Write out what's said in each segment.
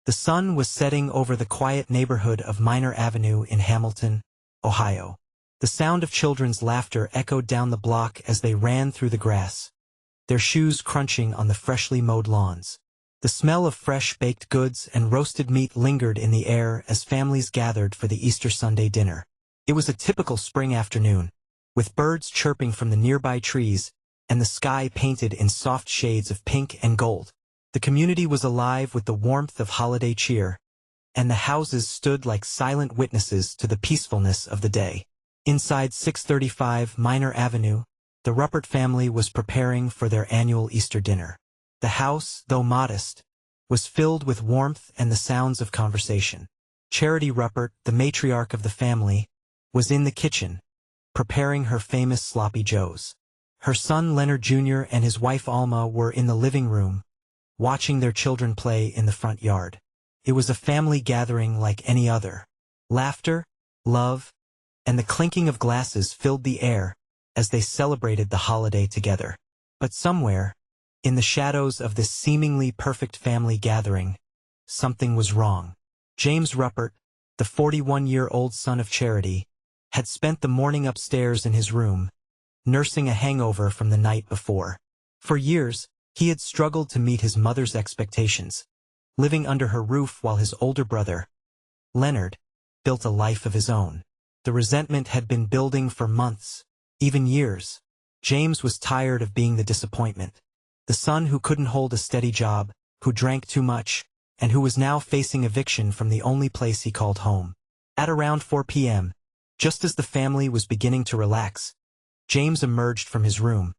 The sun was setting over the quiet neighborhood of Minor Avenue in Hamilton, Ohio. The sound of children's laughter echoed down the block as they ran through the grass, their shoes crunching on the freshly mowed lawns. The smell of fresh baked goods and roasted meat lingered in the air as families gathered for the Easter Sunday dinner. It was a typical spring afternoon, with birds chirping from the nearby trees and the sky painted in soft shades of pink and gold. The community was alive with the warmth of holiday cheer, and the houses stood like silent witnesses to the peacefulness of the day. Inside 635 Minor Avenue, the Ruppert family was preparing for their annual Easter dinner. The house, though modest, was filled with warmth and the sounds of conversation. Charity Ruppert, the matriarch of the family, was in the kitchen, preparing her famous sloppy joes. Her son Leonard Jr. and his wife Alma were in the living room, watching their children play in the front yard. It was a family gathering like any other. Laughter, love, and the clinking of glasses filled the air as they celebrated the holiday together. But somewhere, in the shadows of this seemingly perfect family gathering, something was wrong. James Ruppert, the 41-year-old son of Charity, had spent the morning upstairs in his room, nursing a hangover from the night before. For years, he had struggled to meet his mother's expectations, living under her roof while his older brother, Leonard, built a life of his own. The resentment had been building for months, even years. James was tired of being the disappointment, the son who couldn't hold a steady job, who drank too much, and who was now facing eviction from the only place he called home. At around 4 p.m., just as the family was beginning to relax, James emerged from his room,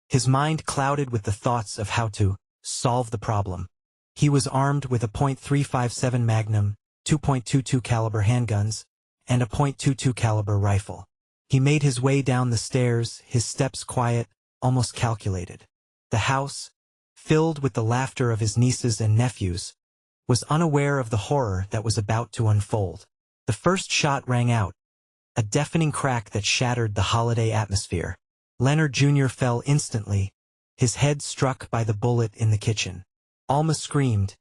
his mind clouded with the thoughts of how to solve the problem. He was armed with a .357 Magnum, 2.22 caliber handguns, and a .22 caliber rifle. He made his way down the stairs, his steps quiet, almost calculated. The house, filled with the laughter of his nieces and nephews, was unaware of the horror that was about to unfold. The first shot rang out, a deafening crack that shattered the holiday atmosphere. Leonard Jr. fell instantly, his head struck by the bullet in the kitchen. Alma screamed,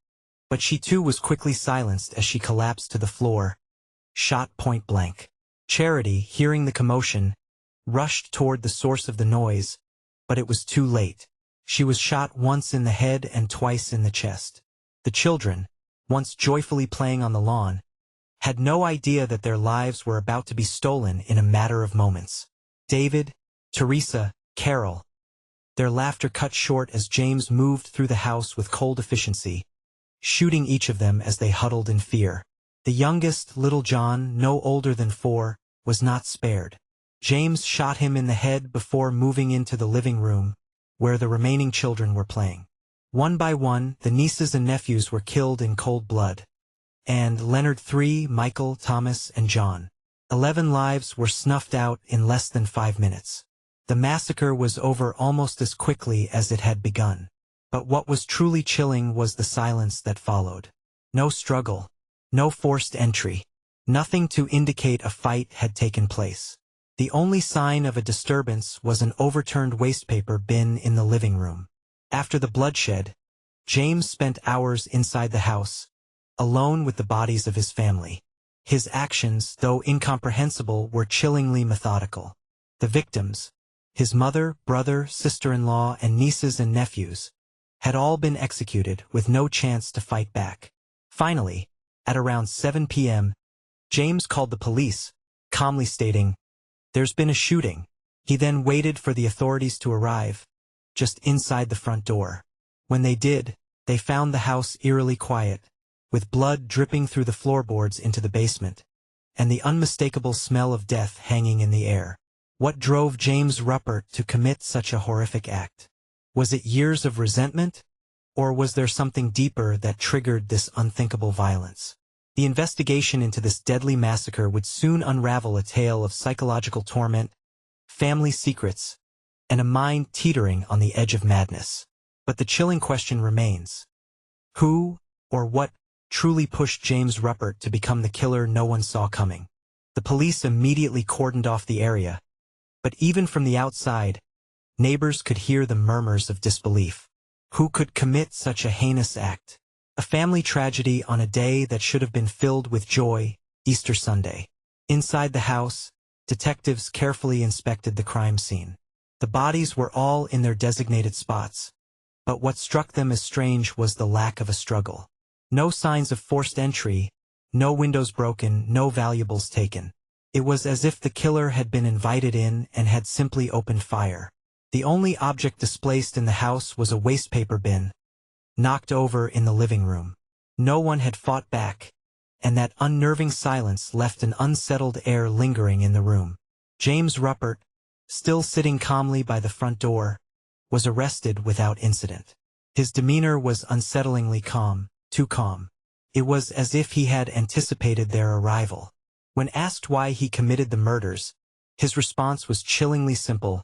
but she too was quickly silenced as she collapsed to the floor, shot point blank. Charity, hearing the commotion, rushed toward the source of the noise, but it was too late. She was shot once in the head and twice in the chest. The children, once joyfully playing on the lawn, had no idea that their lives were about to be stolen in a matter of moments. David, Teresa, Carol. Their laughter cut short as James moved through the house with cold efficiency, shooting each of them as they huddled in fear. The youngest, little John, no older than 4, was not spared. James shot him in the head before moving into the living room, where the remaining children were playing. One by one, the nieces and nephews were killed in cold blood, and Leonard 3, Michael, Thomas, and John. 11 lives were snuffed out in less than 5 minutes. The massacre was over almost as quickly as it had begun. But what was truly chilling was the silence that followed. No struggle, no forced entry, nothing to indicate a fight had taken place. The only sign of a disturbance was an overturned wastepaper bin in the living room. After the bloodshed, James spent hours inside the house, alone with the bodies of his family. His actions, though incomprehensible, were chillingly methodical. The victims, his mother, brother, sister-in-law, and nieces and nephews, had all been executed with no chance to fight back. Finally, at around 7 p.m., James called the police, calmly stating, "There's been a shooting." He then waited for the authorities to arrive, just inside the front door. When they did, they found the house eerily quiet, with blood dripping through the floorboards into the basement, and the unmistakable smell of death hanging in the air. What drove James Ruppert to commit such a horrific act? Was it years of resentment? Or was there something deeper that triggered this unthinkable violence? The investigation into this deadly massacre would soon unravel a tale of psychological torment, family secrets, and a mind teetering on the edge of madness. But the chilling question remains. Who, or what, truly pushed James Ruppert to become the killer no one saw coming? The police immediately cordoned off the area, but even from the outside, neighbors could hear the murmurs of disbelief. Who could commit such a heinous act? A family tragedy on a day that should have been filled with joy, Easter Sunday. Inside the house, detectives carefully inspected the crime scene. The bodies were all in their designated spots, but what struck them as strange was the lack of a struggle. No signs of forced entry, no windows broken, no valuables taken. It was as if the killer had been invited in and had simply opened fire. The only object displaced in the house was a wastepaper bin, knocked over in the living room. No one had fought back, and that unnerving silence left an unsettled air lingering in the room. James Ruppert, still sitting calmly by the front door, was arrested without incident. His demeanor was unsettlingly calm, too calm. It was as if he had anticipated their arrival. When asked why he committed the murders, his response was chillingly simple: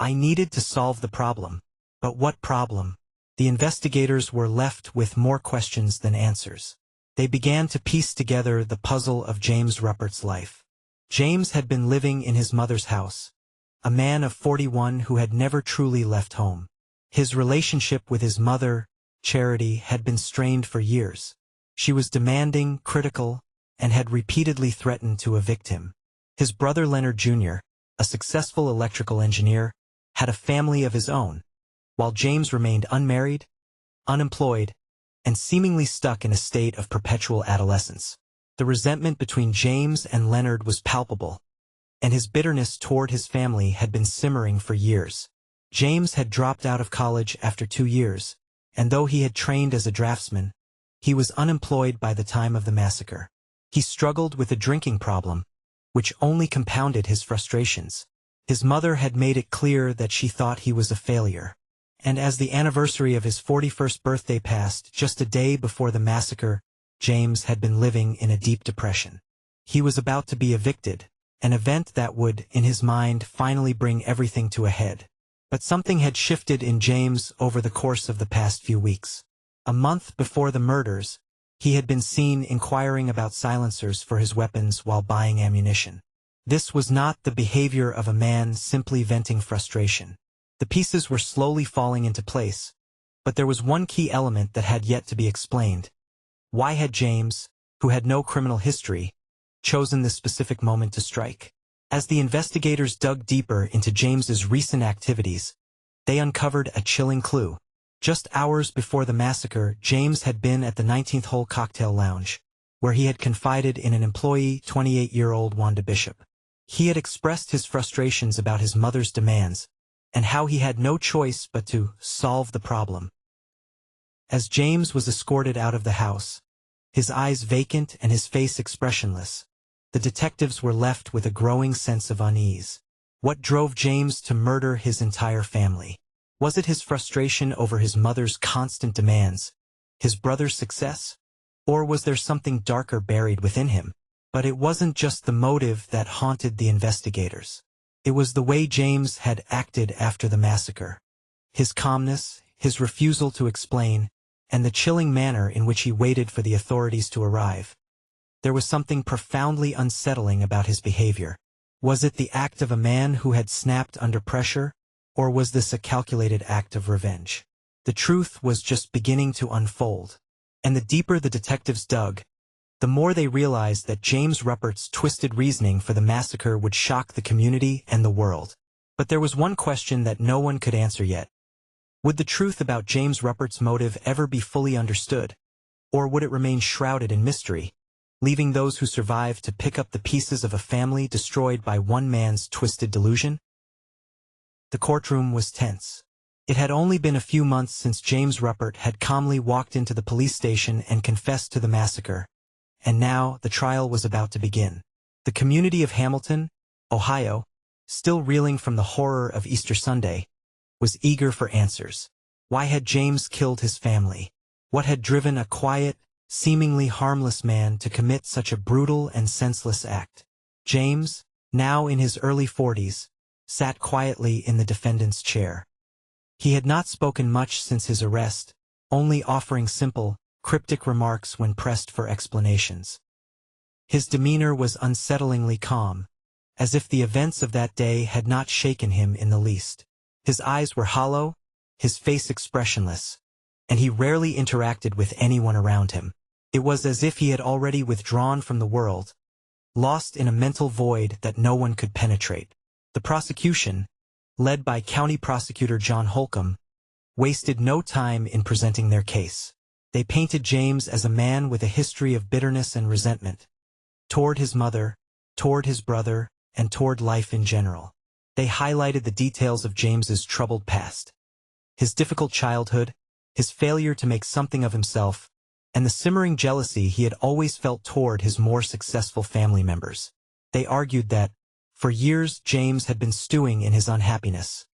"I needed to solve the problem." But what problem? The investigators were left with more questions than answers. They began to piece together the puzzle of James Ruppert's life. James had been living in his mother's house, a man of 41 who had never truly left home. His relationship with his mother, Charity, had been strained for years. She was demanding, critical, and had repeatedly threatened to evict him. His brother Leonard Jr., a successful electrical engineer, had a family of his own, while James remained unmarried, unemployed, and seemingly stuck in a state of perpetual adolescence. The resentment between James and Leonard was palpable, and his bitterness toward his family had been simmering for years. James had dropped out of college after 2 years, and though he had trained as a draftsman, he was unemployed by the time of the massacre. He struggled with a drinking problem, which only compounded his frustrations. His mother had made it clear that she thought he was a failure. And as the anniversary of his 41st birthday passed just a day before the massacre, James had been living in a deep depression. He was about to be evicted, an event that would, in his mind, finally bring everything to a head. But something had shifted in James over the course of the past few weeks. A month before the murders, he had been seen inquiring about silencers for his weapons while buying ammunition. This was not the behavior of a man simply venting frustration. The pieces were slowly falling into place, but there was one key element that had yet to be explained. Why had James, who had no criminal history, chosen this specific moment to strike? As the investigators dug deeper into James's recent activities, they uncovered a chilling clue. Just hours before the massacre, James had been at the 19th Hole Cocktail Lounge, where he had confided in an employee, 28-year-old Wanda Bishop. He had expressed his frustrations about his mother's demands, and how he had no choice but to solve the problem. As James was escorted out of the house, his eyes vacant and his face expressionless, the detectives were left with a growing sense of unease. What drove James to murder his entire family? Was it his frustration over his mother's constant demands, his brother's success? Or was there something darker buried within him? But it wasn't just the motive that haunted the investigators. It was the way James had acted after the massacre. His calmness, his refusal to explain, and the chilling manner in which he waited for the authorities to arrive. There was something profoundly unsettling about his behavior. Was it the act of a man who had snapped under pressure, or was this a calculated act of revenge? The truth was just beginning to unfold, and the deeper the detectives dug, the more they realized that James Ruppert's twisted reasoning for the massacre would shock the community and the world. But there was one question that no one could answer yet. Would the truth about James Ruppert's motive ever be fully understood? Or would it remain shrouded in mystery, leaving those who survived to pick up the pieces of a family destroyed by one man's twisted delusion? The courtroom was tense. It had only been a few months since James Ruppert had calmly walked into the police station and confessed to the massacre. And now the trial was about to begin. The community of Hamilton, Ohio, still reeling from the horror of Easter Sunday, was eager for answers. Why had James killed his family? What had driven a quiet, seemingly harmless man to commit such a brutal and senseless act? James, now in his early 40s, sat quietly in the defendant's chair. He had not spoken much since his arrest, only offering simple, cryptic remarks when pressed for explanations. His demeanor was unsettlingly calm, as if the events of that day had not shaken him in the least. His eyes were hollow, his face expressionless, and he rarely interacted with anyone around him. It was as if he had already withdrawn from the world, lost in a mental void that no one could penetrate. The prosecution, led by County Prosecutor John Holcomb, wasted no time in presenting their case. They painted James as a man with a history of bitterness and resentment, toward his mother, toward his brother, and toward life in general. They highlighted the details of James's troubled past, his difficult childhood, his failure to make something of himself, and the simmering jealousy he had always felt toward his more successful family members. They argued that, for years James had been stewing in his unhappiness,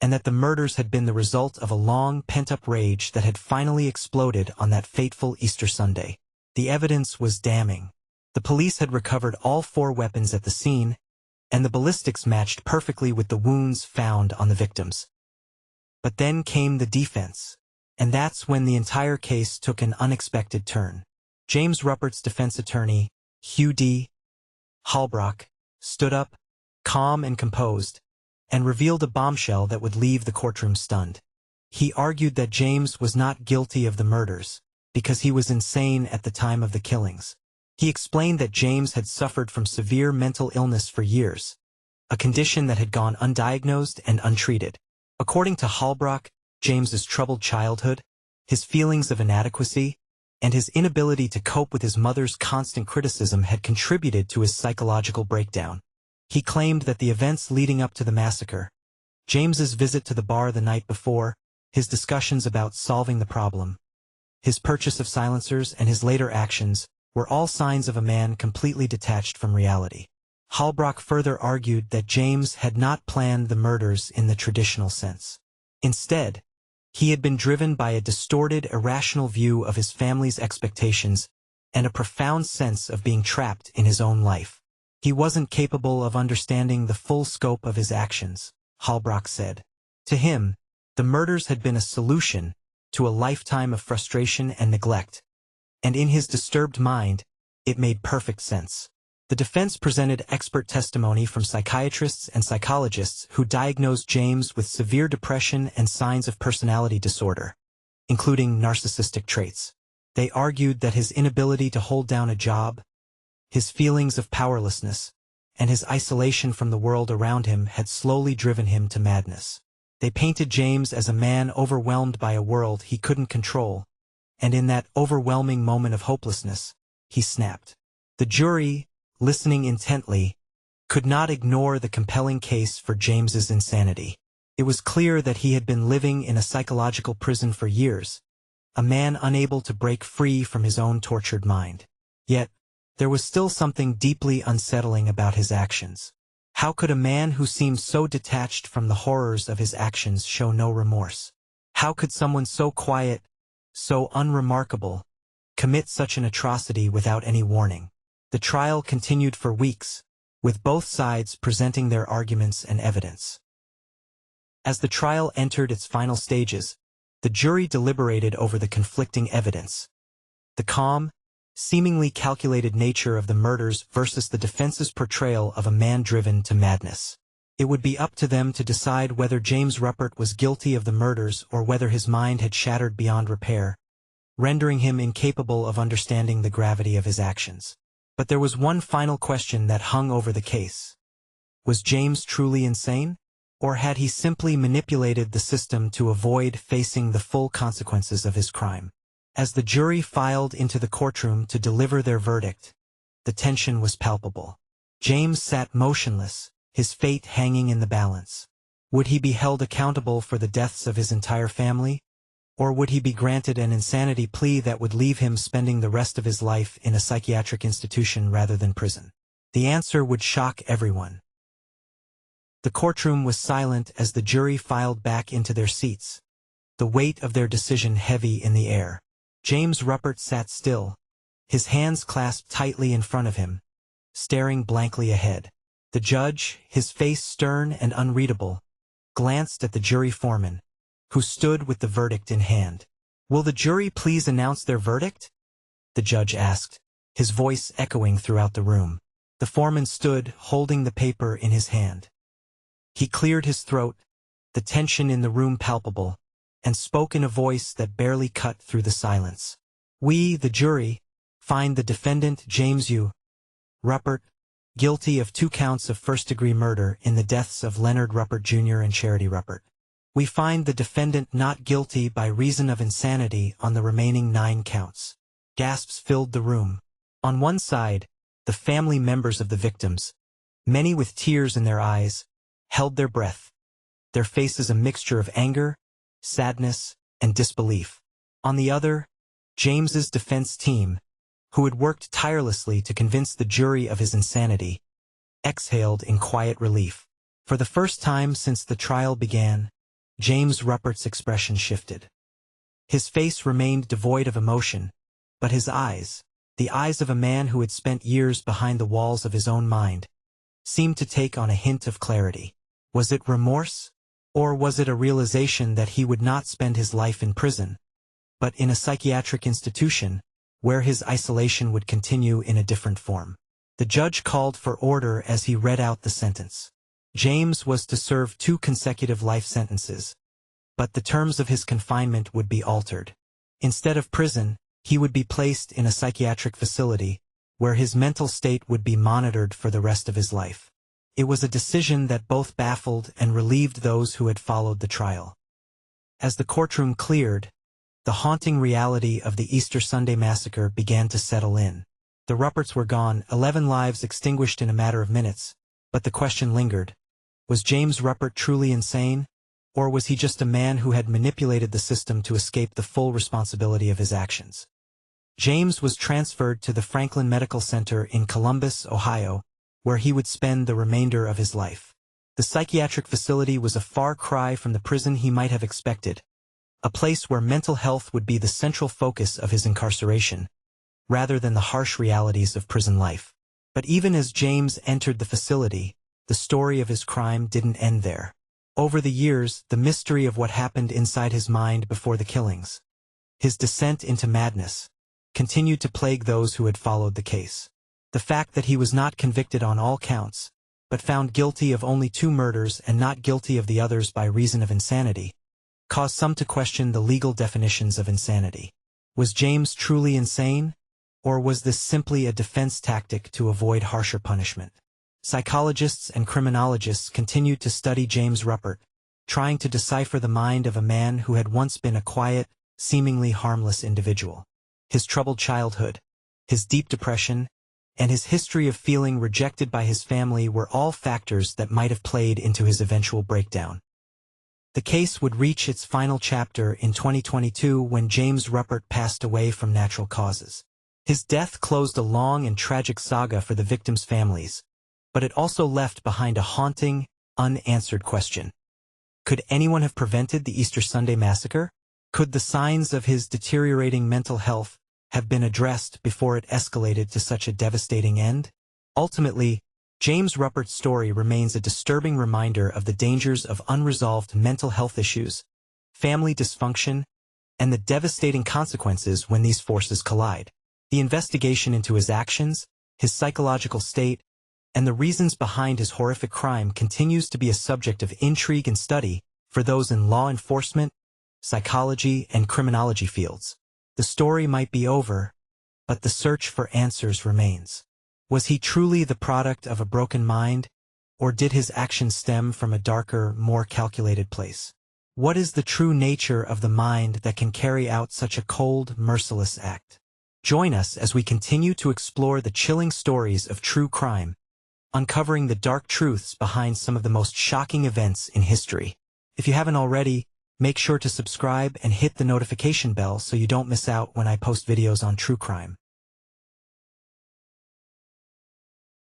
and that the murders had been the result of a long pent-up rage that had finally exploded on that fateful Easter Sunday. The evidence was damning. The police had recovered all 4 weapons at the scene, and the ballistics matched perfectly with the wounds found on the victims. But then came the defense, and that's when the entire case took an unexpected turn. James Ruppert's defense attorney, Hugh D. Halbrock, stood up, calm and composed, and revealed a bombshell that would leave the courtroom stunned. He argued that James was not guilty of the murders, because he was insane at the time of the killings. He explained that James had suffered from severe mental illness for years, a condition that had gone undiagnosed and untreated. According to Halbrock, James's troubled childhood, his feelings of inadequacy, and his inability to cope with his mother's constant criticism had contributed to his psychological breakdown. He claimed that the events leading up to the massacre, James's visit to the bar the night before, his discussions about solving the problem, his purchase of silencers, and his later actions, were all signs of a man completely detached from reality. Halbrock further argued that James had not planned the murders in the traditional sense. Instead, he had been driven by a distorted, irrational view of his family's expectations and a profound sense of being trapped in his own life. He wasn't capable of understanding the full scope of his actions, Halbrock said. To him, the murders had been a solution to a lifetime of frustration and neglect, and in his disturbed mind, it made perfect sense. The defense presented expert testimony from psychiatrists and psychologists who diagnosed James with severe depression and signs of personality disorder, including narcissistic traits. They argued that his inability to hold down a job, his feelings of powerlessness, and his isolation from the world around him had slowly driven him to madness. They painted James as a man overwhelmed by a world he couldn't control, and in that overwhelming moment of hopelessness, he snapped. The jury, listening intently, could not ignore the compelling case for James's insanity. It was clear that he had been living in a psychological prison for years, a man unable to break free from his own tortured mind. Yet, there was still something deeply unsettling about his actions. How could a man who seemed so detached from the horrors of his actions show no remorse? How could someone so quiet, so unremarkable, commit such an atrocity without any warning? The trial continued for weeks, with both sides presenting their arguments and evidence. As the trial entered its final stages, the jury deliberated over the conflicting evidence. The calm, seemingly calculated nature of the murders versus the defense's portrayal of a man driven to madness. It would be up to them to decide whether James Ruppert was guilty of the murders or whether his mind had shattered beyond repair, rendering him incapable of understanding the gravity of his actions. But there was one final question that hung over the case. Was James truly insane? Or had he simply manipulated the system to avoid facing the full consequences of his crime? As the jury filed into the courtroom to deliver their verdict, the tension was palpable. James sat motionless, his fate hanging in the balance. Would he be held accountable for the deaths of his entire family? Or would he be granted an insanity plea that would leave him spending the rest of his life in a psychiatric institution rather than prison? The answer would shock everyone. The courtroom was silent as the jury filed back into their seats, the weight of their decision heavy in the air. James Ruppert sat still, his hands clasped tightly in front of him, staring blankly ahead. The judge, his face stern and unreadable, glanced at the jury foreman, who stood with the verdict in hand. "Will the jury please announce their verdict?" the judge asked, his voice echoing throughout the room. The foreman stood, holding the paper in his hand. He cleared his throat, the tension in the room palpable, and spoke in a voice that barely cut through the silence. "We, the jury, find the defendant James U. Ruppert guilty of 2 counts of first-degree murder in the deaths of Leonard Ruppert Jr. and Charity Ruppert. We find the defendant not guilty by reason of insanity on the remaining 9 counts." Gasps filled the room. On one side, the family members of the victims, many with tears in their eyes, held their breath, their faces a mixture of anger, sadness, and disbelief. On the other, James's defense team, who had worked tirelessly to convince the jury of his insanity, exhaled in quiet relief. For the first time since the trial began, James Ruppert's expression shifted. His face remained devoid of emotion, but his eyes, the eyes of a man who had spent years behind the walls of his own mind, seemed to take on a hint of clarity. Was it remorse? Or was it a realization that he would not spend his life in prison, but in a psychiatric institution, where his isolation would continue in a different form? The judge called for order as he read out the sentence. James was to serve 2 consecutive life sentences, but the terms of his confinement would be altered. Instead of prison, he would be placed in a psychiatric facility, where his mental state would be monitored for the rest of his life. It was a decision that both baffled and relieved those who had followed the trial. As the courtroom cleared, the haunting reality of the Easter Sunday massacre began to settle in. The Rupperts were gone, 11 lives extinguished in a matter of minutes, but the question lingered. Was James Ruppert truly insane, or was he just a man who had manipulated the system to escape the full responsibility of his actions? James was transferred to the Franklin Medical Center in Columbus, Ohio, where he would spend the remainder of his life. The psychiatric facility was a far cry from the prison he might have expected, a place where mental health would be the central focus of his incarceration, rather than the harsh realities of prison life. But even as James entered the facility, the story of his crime didn't end there. Over the years, the mystery of what happened inside his mind before the killings, his descent into madness, continued to plague those who had followed the case. The fact that he was not convicted on all counts, but found guilty of only 2 murders and not guilty of the others by reason of insanity, caused some to question the legal definitions of insanity. Was James truly insane, or was this simply a defense tactic to avoid harsher punishment? Psychologists and criminologists continued to study James Ruppert, trying to decipher the mind of a man who had once been a quiet, seemingly harmless individual. His troubled childhood, his deep depression, and his history of feeling rejected by his family were all factors that might have played into his eventual breakdown. The case would reach its final chapter in 2022 when James Ruppert passed away from natural causes. His death closed a long and tragic saga for the victims' families, but it also left behind a haunting, unanswered question. Could anyone have prevented the Easter Sunday massacre? Could the signs of his deteriorating mental health have been addressed before it escalated to such a devastating end? Ultimately, James Ruppert's story remains a disturbing reminder of the dangers of unresolved mental health issues, family dysfunction, and the devastating consequences when these forces collide. The investigation into his actions, his psychological state, and the reasons behind his horrific crime continues to be a subject of intrigue and study for those in law enforcement, psychology, and criminology fields. The story might be over, but the search for answers remains. Was he truly the product of a broken mind, or did his actions stem from a darker, more calculated place? What is the true nature of the mind that can carry out such a cold, merciless act? Join us as we continue to explore the chilling stories of true crime, uncovering the dark truths behind some of the most shocking events in history. If you haven't already, make sure to subscribe and hit the notification bell so you don't miss out when I post videos on true crime.